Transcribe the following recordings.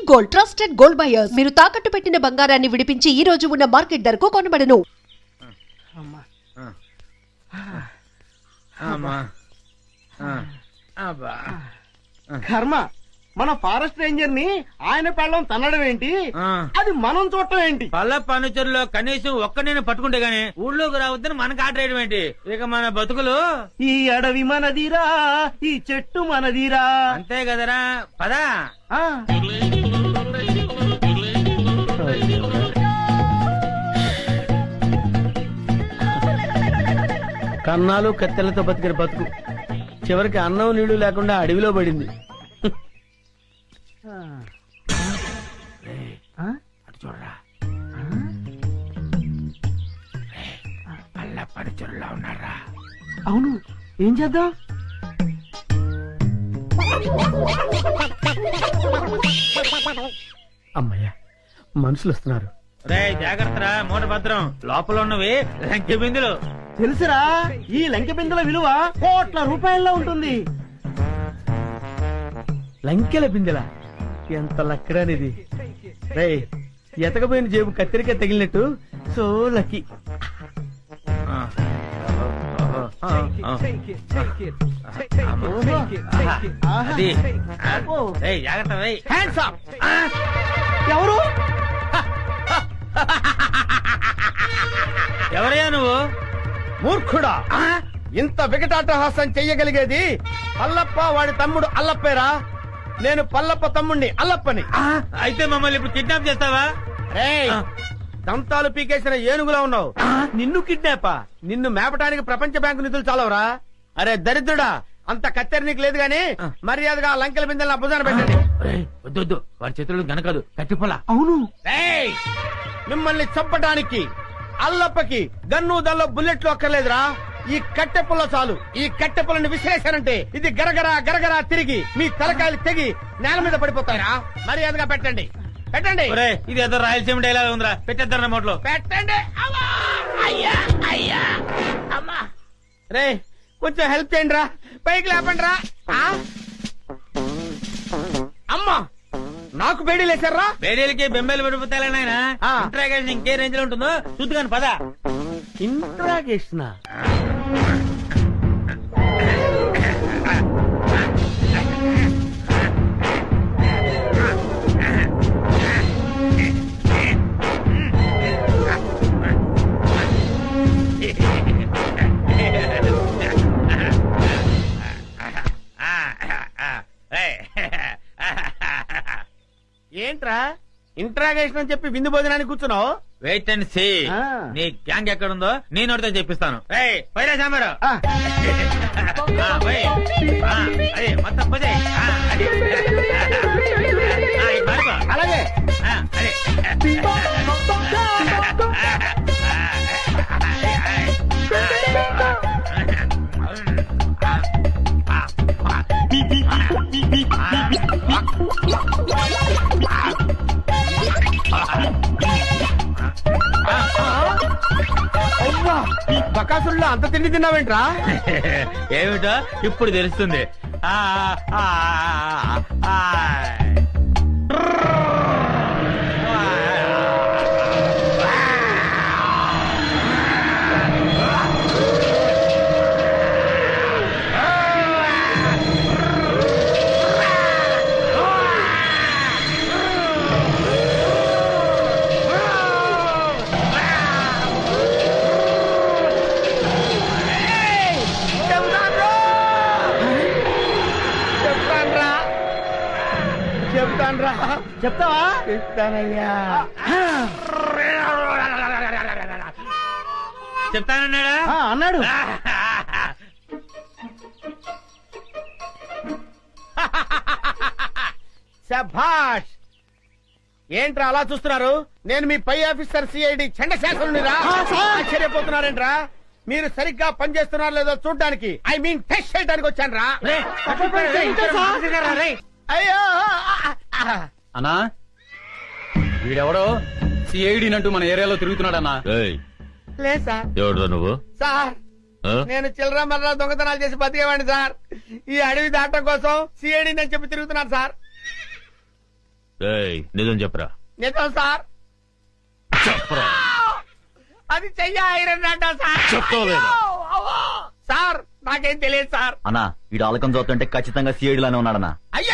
Gold, trusted gold buyers. మీరు తాకట్టు పెట్టిన బంగారాన్ని విడిపించి ఈ రోజు ఉన్న మార్కెట్ ధరకు కొనబడను. కర్మ, మన ఫారెస్ట్ రేంజర్ ని ఆయన పెళ్ళం తన్నడం ఏంటి, అది మనం చూడటం ఏంటి? పల్ల ఫర్నిచర్ కనీసం ఒక్క నేను పట్టుకుంటే గానీ ఊళ్ళోకి రావద్దని మనకు ఆటేయడం ఏంటి? ఇక మన బతుకులు ఈ అడవి మనదిరా, ఈ చెట్టు మనదిరా, అంతే కదరా. పదా కన్నాలు కత్తెలతో బతికిన బతుకు చివరికి అన్నం నీళ్లు లేకుండా అడవిలో పడింది. అటు చూడరా, పల్ల ఫర్నిచర్లో ఉన్నారా? అవును, ఏం చేద్దాం? అమ్మయ్యా, మనుషులు వస్తున్నారు. రే జాగ్రత్తరా, మూట భద్రం. లోపల ఉన్నవి లంకె బిందులు. తెలుసురా, ఈ లంకె బిందుల విలువ కోట్ల రూపాయల్లో ఉంటుంది. లంకెల బిందెల ఎంత లక్కరానిది. రే, ఎతకపోయిన జేబు కత్తిరికాయ తగిలినట్టు సో లక్కీ. జాగ్రత్త. ఎవరు? ఎవరయ్యా నువ్వు? మూర్ఖుడా, ఇంత వికటాటహాసం చెయ్యగలిగేది పల్లప్ప వాడి తమ్ముడు అల్లప్పేరా. నేను పల్లప్ప తమ్ముణ్ణి అల్లప్పని. అయితే మమ్మల్ని ఇప్పుడు కిడ్నాప్ చేస్తావా? దంతాలు పీకేసిన ఏనుగులా ఉన్నావు. నిన్ను కిడ్నాపా? నిన్ను మేపటానికి ప్రపంచ బ్యాంకు నిధులు చాలవరా? అరే దరిద్రుడా, అంత కత్తెర నీకు లేదు గాని మర్యాదగా లంకెల బిందెలు నా భుజాన పెట్టండి. వద్దు, వాడి చేతులు గనకదు, కట్టిపోలా. అవును, మిమ్మల్ని చంపటానికి అల్లప్పకి గన్ను దల్లో బుల్లెట్లు అక్కర్లేదురా. ఈ కట్టె పుల్ల చాలు. ఈ కట్టె పుల్లని విసిరేశారంటే ఇది గరగరా గరగరా తిరిగి మీ తలకాయలు తెగి నేల మీద పడిపోతారా. మర్యాదగా పెట్టండి, పెట్టండి. ఇది ఏదో రాయలసీమ డైలాగ్ ఉందిరా, పెట్టేద్దరు నోట్లో పెట్టండి. రే, కొంచెం హెల్ప్ చేయండి రా, పైకి లేపండి రా. అమ్మా, నాకు బేడీలు వేశారా? బేడీలకి బెంబేలు పడిపోతాయి నాయన. ఇంట్రాగేషన్ ఇంకే రేంజ్ లో ఉంటుందో చూద్దుగాని పద. ఇంట్రాగేషన్ ఏంట్రా? ఇంట్రాగేషన్ అని చెప్పి విందు భోజనానికి కూర్చున్నావు? Wait and see. నీ గ్యాంగ్ ఎక్కడుందో నేను ఒకటితో చెప్పిస్తాను. పైరా సాంబారు మొత్తం పోతే. అలాగే. బకాసుల్లో అంత తిండి తిన్నావేంట్రా? ఏమిటో ఇప్పుడు తెలుస్తుంది. చెప్తావా? చెప్తానయ్యా. చెప్తానన్నాడా? అన్నాడు. శభాష్. ఏంట్రా అలా చూస్తున్నారు? నేను మీ పై ఆఫీసర్ సిఐడి చండశాసనుడిరా. ఆశ్చర్యపోతున్నారేంట్రా? మీరు సరిగ్గా పనిచేస్తున్నారు లేదో చూడ్డానికి, ఐ మీన్ టెస్ట్ చేయడానికి వచ్చాను రా. అయ్యో అన్నా, వీడెవడో సిఐడి నంటూ మన ఏరియాలో తిరుగుతున్నాడన్నా. లేదు సార్. ఎవరు నువ్వు? సార్, నేను చిల్లర మర్ర దొంగతనాలు చేసి బతికేవాడిని సార్. ఈ అడవి దాటం కోసం సిఐడి అని చెప్పి తిరుగుతున్నాను సార్. నిజం చెప్పరా? నిజం సార్. చెప్పరా? అది చెయ్య ఐరన్ అంట సార్. చెప్తావులేదా? అవ్వో! సార్ నాకేం తెలియదు సార్. అన్నా ఈ ఆలకం చూస్తుంటే ఖచ్చితంగా సిఐడి లానే ఉన్నాడన్నా. అయ్యో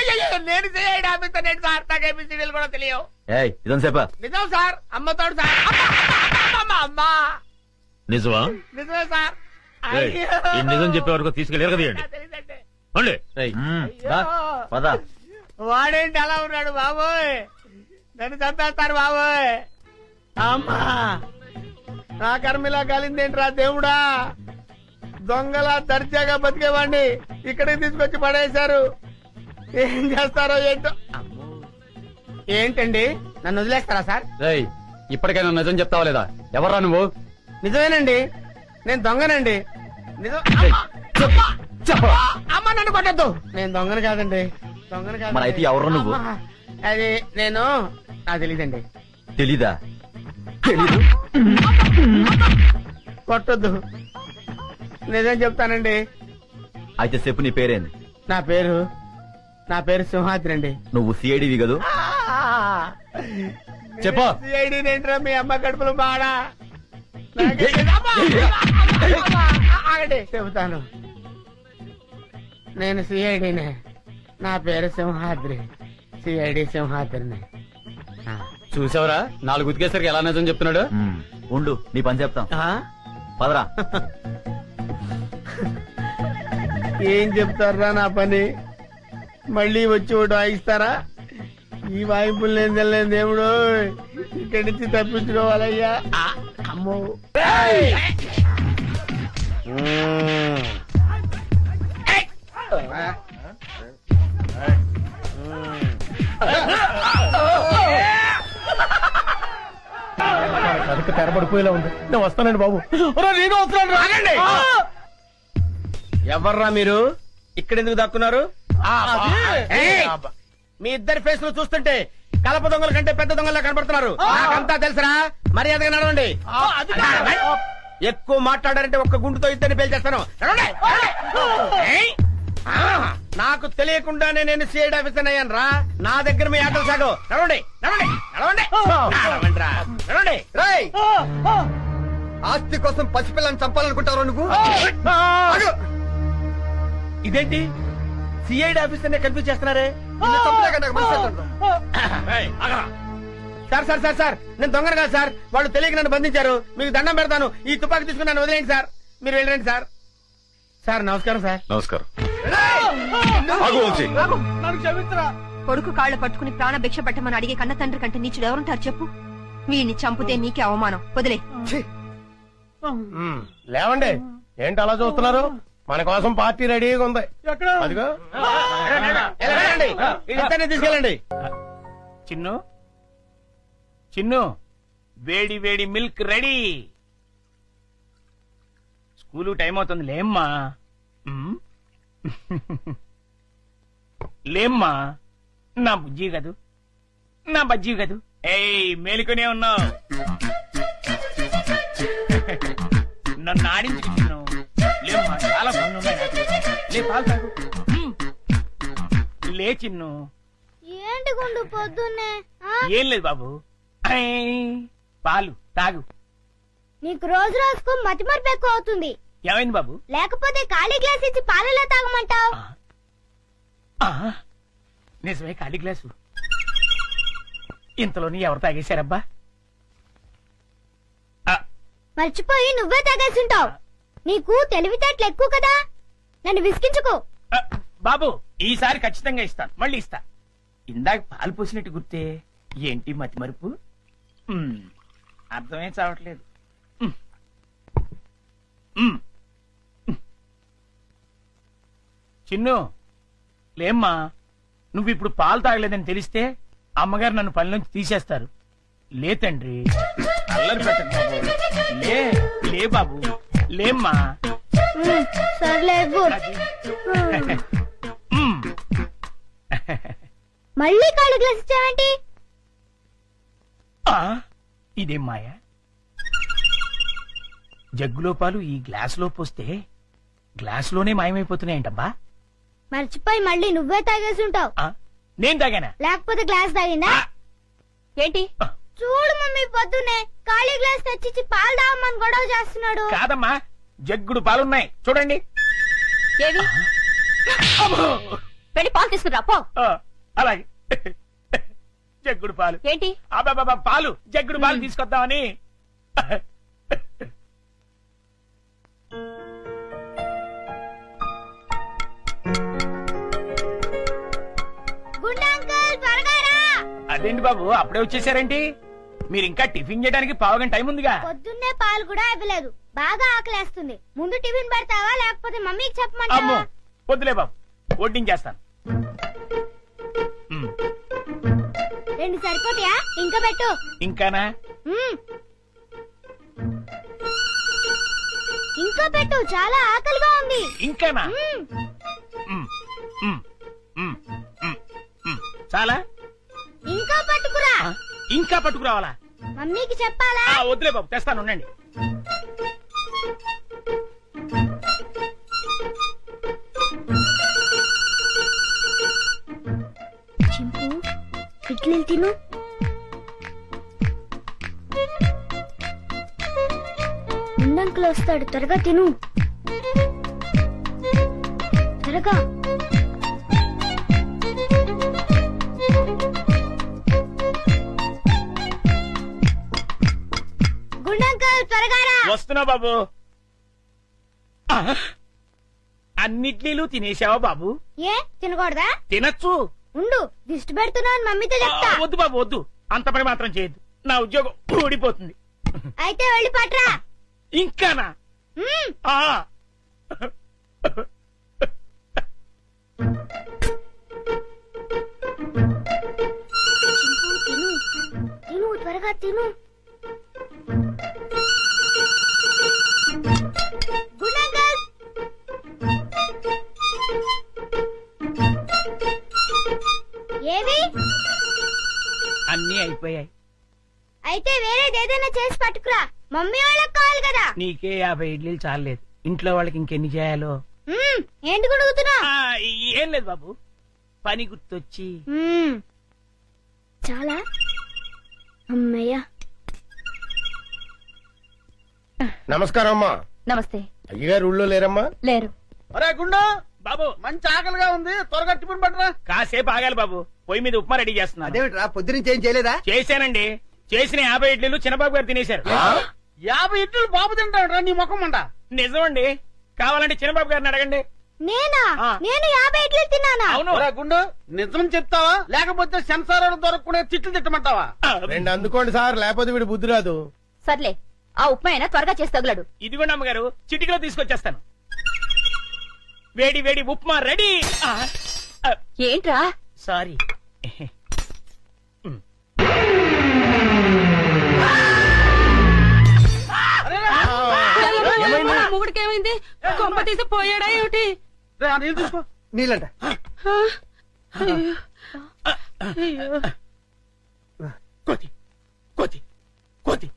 నేను సిఐడి ఆఫీసర్ ఏంటి సార్? నాకు ఏబిసిడీలు కూడా తెలియవు. ఏయ్ ఇదం సేపా నిజం సార్. అమ్మతోడు సార్. అమ్మా నిజమా? నిజమే సార్. ఏయ్, ఈ నిజం చెప్పే వరకు తీసుకెళ్ళి ఎరగదీయండి. తెలియదండి. అండి పద. వాడేంటి అలా ఉన్నాడు బాబోయ్? నన్ను చంపేస్తారు బాబోయ్. అమ్మా నా కర్మిలా కాలిందేంట్రా దేవుడా? దొంగలా దర్జాగా బతికేవాడిని ఇక్కడికి తీసుకొచ్చి పడేశారు. ఏం చేస్తారో ఏంటో. ఏంటండి నన్ను వదిలేస్తారా సార్? రేయ్ ఇప్పటికైనా నిజం చెప్తావా లేదా? ఎవర్రా నువ్వు? నిజమేనండి, నేను దొంగనండి. నిజం. చెప్పరా? అమ్మ నన్ను కొట్టద్దు. నేను దొంగను కాదండి. దొంగను కాదు. మరి అయితే ఎవరు నువ్వు? అమ్మా, అది నేను నాకు తెలీదండి. తెలీదా? తెలీదు. కొట్టొద్దు, నిజం చెప్తానండి. అయితే చెప్పు నీ పేరేంది? నా పేరు సింహాద్రి అండి. నువ్వు సిఐడివి కదూ? చెప్పు. సిఐడి ఏంట్రా మీ అమ్మ కడుపులు బాడా? ఆగండి చెబుతాను. నేను సిఐడినే. నా పేరు సింహాద్రి. సిఐడి సింహాద్రిని. చూసావరా 4 ఉతికేసరికి ఎలా నిజం చెప్తున్నాడు? ఉండు నీ పని చెప్తాం. పదరా. ఏం చెప్తారా నా పని? మళ్ళీ వచ్చి ఒకటి వాయిస్తారా? ఈ వాయింపులు నేను తెలియదు దేవుడు. ఇక్కడి నుంచి తప్పించుకోవాలయ్యా. అమ్మో అదొక తెరబడిపోయేలా ఉంది. నేను వస్తానండి బాబు. నేను వస్తున్నాను. ఆగండి. ఎవర్రా మీరు? ఇక్కడెందుకు దక్కున్నారు? ఏయ్! మీ ఇద్దరి ఫేస్ లు చూస్తుంటే కలప దొంగల కంటే పెద్ద దొంగలా కనబడుతున్నారు. నాకంతా తెలుసురా. మర్యాదగా నడవండి. ఎక్కువ మాట్లాడారంటే ఒక్క గుండుతో ఇద్దరిని పేల్చేస్తాను. నడవండి. ఏయ్! నాకు తెలియకుండానే నేను సిఐడి ఆఫీసర్ అయ్యాను రా. నా దగ్గర మీ ఆటలు సాగు. నడవండి నడవండి నడవండి నడవండిరా. నడవండి. రేయ్! ఆస్తి కోసం పసిపిల్లని చంపాలనుకుంటావు నువ్వు? ఇదేంటి సిఐడి ఆఫీసర్ కన్ఫ్యూజ్ చేస్తున్నారే? సార్ సార్ సార్ సార్ నేను దొంగను కాదు సార్. వాళ్ళు తెలియక నన్ను బంధించారు. మీకు దండం పెడతాను. ఈ తుపాకీ తీసుకుని నన్ను వదిలేయండి సార్. మీరు వెళ్ళండి సార్. సార్ నమస్కారం సార్. నమస్కారం. కొడుకు కాళ్ళు పట్టుకుని ప్రాణ భిక్ష పెట్టమని అడిగే కన్న తండ్రి కంటే నీచుడు ఎవరుంటారు చెప్పు? వీడిని చంపితే నీకే అవమానం. వదిలే. లేవండి. ఏంటి అలా చూస్తున్నారు? మన కోసం పార్టీ రెడీగా ఉంది. అదిగో వెళ్ళండి. ఇద్దరిని తీసుకెళ్ళండి. చిన్ను చిన్ను వేడి వేడి మిల్క్ రెడీ. స్కూలు టైం అవుతుంది. లేమ్మా లేమ్మా. నా బుజ్జి కదూ, నా బజ్జీ కదూ. ఏయ్ మేలుకునే ఉన్నావు. నన్ను ఆడించుకు చిన్ను. లేమ్మా, చాలా పనులు ఉన్నాయి నాకు. లే పాలు తాగు. లే చిన్ను. ఏంటి గుండు పొద్దున్నే? ఏం లేదు బాబు. పాలు తాగు. నీకు రోజు రోజుకు మతిమరుపు ఎక్కువ అవుతుంది. ఏమైంది బాబు? లేకపోతే ఖాళీ గ్లాస్ ఇచ్చి పాలలో తాగమంటావు. నిజమే, ఖాళీ గ్లాసు. ఇంతలోని ఎవరు తాగేశారబ్బా? మర్చిపోయి నువ్వే తాగేసుంటావు. నీకు తెలివితేటలు ఎక్కువ కదా. నన్ను విసిగించుకో. బాబు ఈసారి ఖచ్చితంగా ఇస్తాను. మళ్ళీ ఇస్తా. ఇందాక పాలు పోసినట్టు గుర్తే. ఏంటి మతి మరుపు? అర్థమే చావట్లేదు. చిన్ను లేమ్మా. నువ్వు ఇప్పుడు పాలు తాగలేదని తెలిస్తే అమ్మగారు నన్ను పని నుంచి తీసేస్తారు. లే తండ్రి, అల్లరి పెట్టకు బాబు. లే లే బాబు, లేమ్మా. సర్లే మళ్ళీ ఖాళీ గ్లాస్ ఇచ్చావేంటి? ఇదేం మాయా? జగ్గులో పాలు ఈ గ్లాసులో పోస్తే గ్లాసులోనే మాయమైపోతున్నాయంటబ్బా. మర్చిపోయి మళ్ళీ నువ్వే తాగేసుంటావు. నేను తాగానా? లేకపోతే గ్లాస్ తాగిందా? ఏంటి? చూడు మమ్మీ, పొద్దున్నే ఖాళీ గ్లాస్ తెచ్చిచ్చి పాలు తాగమని గొడవ చేస్తున్నాడు. కాదమ్మా, జగ్గుడు పాలున్నాయి చూడండి. ఏవి? వెళ్ళి పాలు తీసుకురా పో. అలాగే. జగ్గుడు పాలు ఏంటి? అబ్బా పాలు, జగ్గుడు పాలు తీసుకొద్దామని. గుండు అంకుల్, త్వరగా రా. అదేంటి బాబు అప్పుడే వచ్చేసారేంటి? మీరు ఇంకా టిఫిన్ చేయడానికి పావుగంట టైం ఉందిగా. పొద్దున్నే పాలు కూడా ఇవ్వలేదు. బాగా ఆకలేస్తుంది. ముందు టిఫిన్ పెడతావా లేకపోతే మమ్మీకి అమ్మో చెప్పమంటావా? వద్దులే బాబు, వడ్డించేస్తాను. 2 సరిపోతాయా? ఇంకా పెట్టు. ఇంకానా? మ్మ్. ఇంకా పెట్టు, చాలా ఆకలిగా ఉంది. ఇంకానా? మ్మ్. మ్, మ్, మ్, మ్, మ్. చాలా? ఇంకా పట్టుకురా. ఇంకా పట్టుకురావాలా? మమ్మీకి చెప్పాలా? వద్దులే బాబు, తెస్తాను ఉండండి. చింపు, ఇడ్లీలు తిను. ముందంకులు వస్తాడు, త్వరగా తిను. త్వరగా. గుండంకుల్, త్వరగా రా. వస్తున్నా బాబు. అన్నిట్లీలు తినేసావా బాబు? ఏ తినకూడదా? తినచ్చు. ఉండు, దిష్టి పెడుతున్నాను మమ్మీతో చెప్తా. వద్దు బాబు వద్దు, అంత పని మాత్రం చేయొద్దు. నా ఉద్యోగం ఊడిపోతుంది. అయితే వెళ్ళి పట్రా. ఇంకానా? మ్మ్. ఆ. చింపు, తిను తిను, త్వరగా తిను. గుండంకుల్, ఏవి? అన్నీ అయిపోయాయి. అయితే వేరేదేదైనా చేసి పట్టుకురా. మమ్మీ వాళ్ళకి కావాలి కదా. నీకే 50 ఇడ్లీలు చాలలేదు, ఇంట్లో వాళ్ళకి ఇంకెన్ని చేయాలో. మ్మ్. ఏంటి గుడుగుతున్నా? ఏం లేదు బాబు, పని గుర్తొచ్చి. చాలా అమ్మయ్యా. నమస్కారం అమ్మా. నమస్తే. అయ్యగారు ఊళ్ళో లేరమ్మా? లేరు. అరే గుండు, బాబు మంచి ఆకలిగా ఉంది, త్వరగా టిఫిన్ పట్టరా. కాసేపు ఆగాలి బాబు, పొయ్యి మీద ఉప్మా రెడీ చేస్తున్నా. అదేమిట్రా పొద్దునుంచి ఏం చేయలేదా? చేశానండి, చేసిన 50 ఇడ్లీలు చిన్నబాబు గారు తినేశారు. 50 ఇడ్లీలు బాబు తింటాడు నీ ముఖం అంట. నిజమండి, కావాలంటే చిన్నబాబు గారిని అడగండి. నేనా? ఆ. నేను 50 ఇడ్లీలు తిన్నానా? అవును. ఒరే గుండు, నిజం చెప్తావా లేకపోతే సెన్సార్ దొరకకుండా తిట్లు తిట్టమంటావా? రెండు అందుకోండి సార్, లేకపోతే వీడు బుద్ధి రాదు. సర్లే, ఆ ఉప్మా అయినా త్వరగా చేసి తగులడు. ఇదిగోండి అమ్మగారు, చిటికలో తీసుకొచ్చేస్తాను. వేడి వేడి ఉప్మా రెడీ. ఏంట్రా? సారీ. మొగుడికేమైంది? కొంప తీసి పోయాడా ఏమిటి? నీళ్ళు తీసుకో. నీళ్ళంట. కోతి కోతి కోతి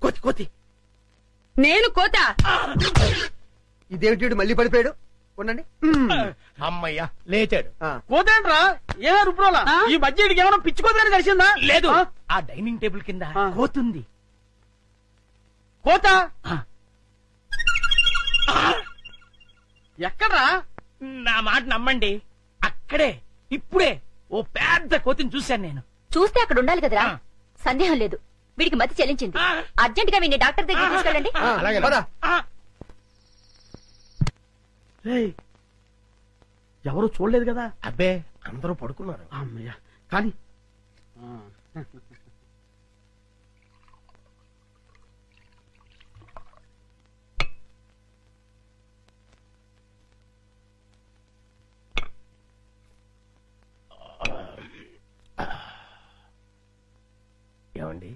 కోతి కోతి. నేను కోత? ఇదేమిటి మళ్ళీ పడిపోయాడు? ఉండండి. అమ్మయ్యా లేచాడు. ఆ. కోతేంట్రా ఏమే రుబ్రోలా? ఈ మధ్య ఏమైనా పిచ్చుకోదని కలిసిందా? లేదు, ఆ డైనింగ్ టేబుల్ కింద కోతుంది. కోత ఎక్కడ్రా? నా మాట నమ్మండి, అక్కడే ఇప్పుడే ఓ పెద్ద కోతిని చూశాను నేను. చూస్తే అక్కడ ఉండాలి కదరా. సందేహం లేదు, వీడికి మతి చెల్లించింది. అర్జెంట్ గా వీడిని డాక్టర్ దగ్గర తీసుకెళ్ళండి. అలాగే పద. ఎవరు చూడలేదు కదా? అబ్బే అందరూ పడుకున్నారు. అమ్మయ్య కానీ ఏమండి,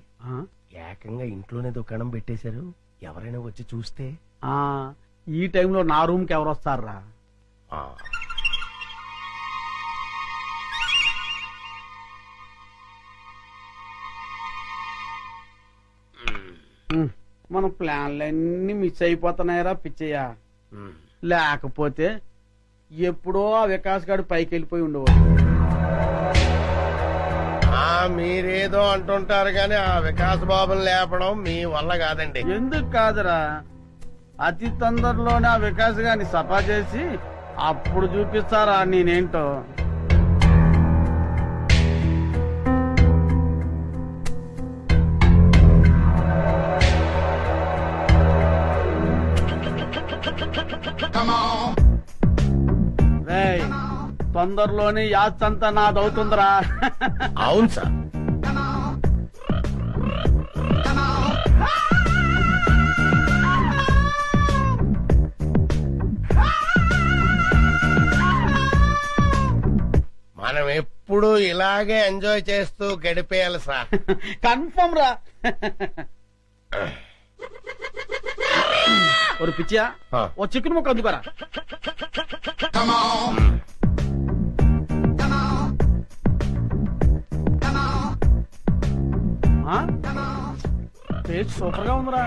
ఏకంగా ఇంట్లోనే దుకాణం పెట్టేశారు. ఎవరైనా వచ్చి చూస్తే? ఈ టైంలో నా రూమ్ కి ఎవరు వస్తారా? మన ప్లాన్లన్నీ మిస్ అయిపోతున్నాయరా పిచ్చయ్య. లేకపోతే ఎప్పుడో ఆ వికాస్ గాడు పైకి వెళ్ళిపోయి ఉండేవాడు. మీరేదో అంటుంటారు కానీ ఆ వికాస్ బాబుని లేపడం మీ వల్ల కాదండి. ఎందుకు కాదురా, అతి తొందరలోనే ఆ వికాస్ గారిని సఫా చేసి అప్పుడు చూపిస్తారా నేనేంటో. రేయ్, తొందరలోనే యాత్రంతా నాదవుతుందిరా. అవును సార్. మనం ఎప్పుడు ఇలాగే ఎంజాయ్ చేస్తూ గడిపేయాలి సార్. కన్ఫర్మ్ రా. ఒక పిచ్చియా, ఓ చికెన్ ముక్క అందుకోరా. టేస్ట్ సూపర్ గా ఉందిరా.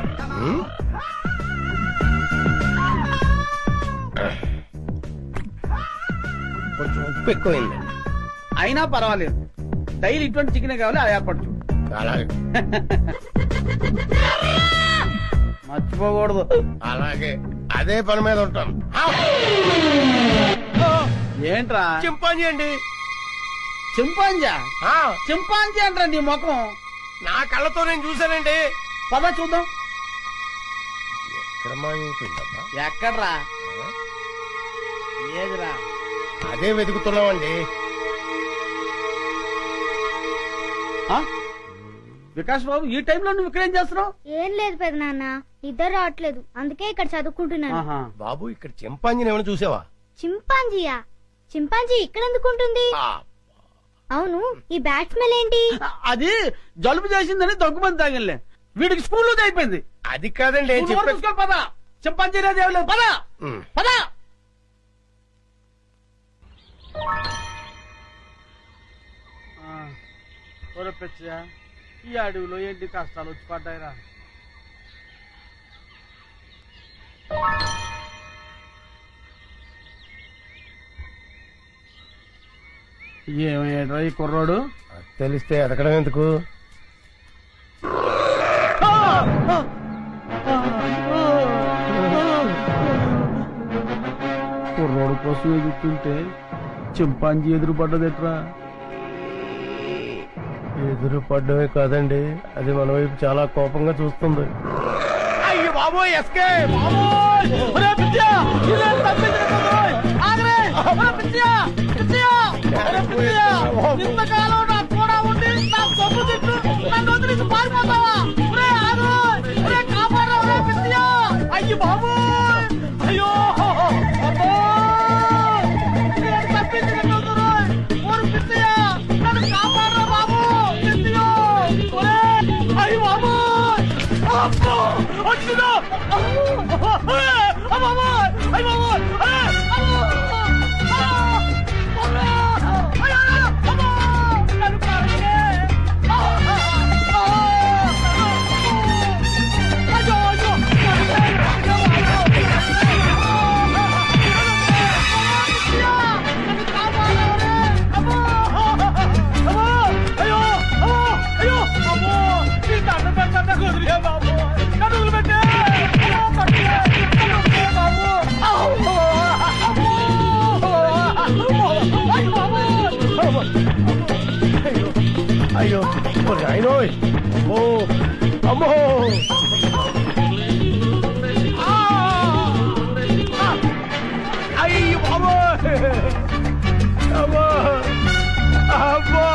కొంచెం ఉప్పు ఎక్కువైంది. అయినా పర్వాలేదు, డైలీ ఇటువంటి చికెన్ కావాలి, అది ఏర్పాటు చూడు. అలాగే మర్చిపోకూడదు. అలాగే అదే పని మీద ఉంటాను. ఏంట్రా? చింపాంజీ అండి. చింపాంజా? చింపాంజీ అంటారా నీ ముఖం? నా కళ్ళతో నేను చూశానండి. పద చూద్దాం. ఎక్కడ్రా? ఏదిరా? అదే వెతుకుతున్నామండి. వికాస్ బాబు, ఈ టైంలో నువ్వు ఇక్కడేం చేస్తున్నావు? ఏం లేదు పెద్ద నాన్న, ఇద్దరు రావట్లేదు, అందుకే ఇక్కడ చదువుకుంటున్నాను. బాబు, ఇక్కడ చింపాంజీని ఏమైనా చూసావా? చింపాంజీయా? చింపాంజీ ఇక్కడ ఎందుకు ఉంటుంది? అవును, ఈ బ్యాట్ స్మెల్ ఏంటి? అది జలుబు చేసిందని దగ్గుమంది తాగిలే, వీడికి స్కూల్ అయిపోయింది. అది కాదండి. పద, చింపాంజీ లేదు. పద పద. పిచ్చా, ఈ అడవిలో ఏంటి కష్టాలు వచ్చి పడ్డాయిరా. ఏమయ్యాడ్రా ఈ కుర్రాడు? తెలిస్తే ఎదకడం ఎందుకు? కుర్రోడు కోసం ఎదుగుతుంటే చింపాంజీ ఎదురు పడ్డదెట్రా? ఎదురు పడ్డమే కాదండి, అది మన వైపు చాలా కోపంగా చూస్తుంది. అయ్యో బాబోయ్, ఇంతకాలం నాకు కూడా ఉండి నా సొమ్ము తిట్టు నన్ను వదిలిసి పారిపోతావా? కాపాడరా పిచ్చియా. అయ్యి బాబోయ్, అయ్యో తప్పింది పిచ్చియా, నన్ను కాపాడరా బాబు. పిచ్చియో, అయ్యి బాబోయ్, వచ్చిందో బాబోయ్, అయ్యి బాబోయ్. అయ్యో అయినో, అమ్మో అమ్మో. అయ్యో బాబోయ్, అమ్మో అమ్మో.